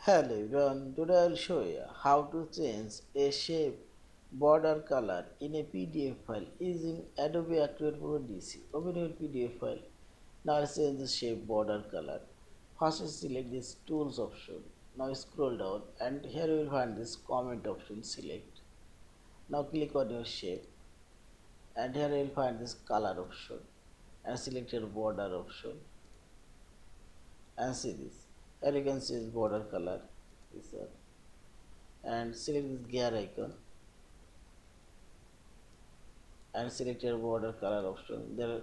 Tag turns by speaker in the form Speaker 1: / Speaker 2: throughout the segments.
Speaker 1: Hello everyone, today I will show you how to change a shape border color in a PDF file using Adobe Acrobat Pro DC. Open your PDF file. Now I'll change the shape border color. First select this tools option. Now scroll down and here you will find this comment option. Select. Now click on your shape and here you will find this color option and select your border option and see this. Here you can see this border color. This one and select this gear icon and select your border color option. There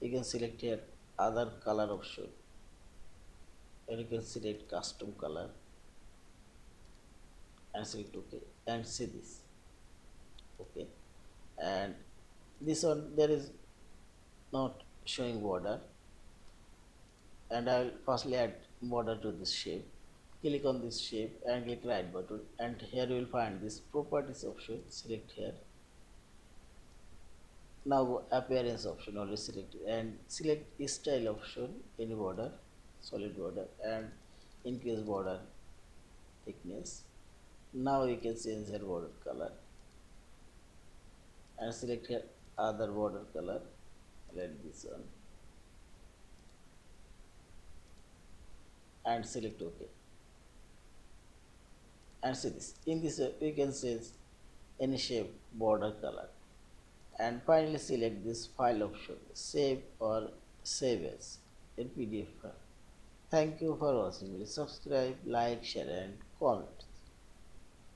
Speaker 1: you can select here other color option and you can select custom color and select OK and see this. Okay, and this one there is not showing border, and I will firstly add border to this shape. Click on this shape and click right button and here you will find this properties option. Select here. Now appearance option already selected and select style option in border, solid border, and increase border thickness. Now you can change here border color and select here other border color like this one and select OK and see this. In this we can change any shape border color and finally select this file option, save or save as in PDF file. Thank you for watching. Please subscribe, like, share and comment.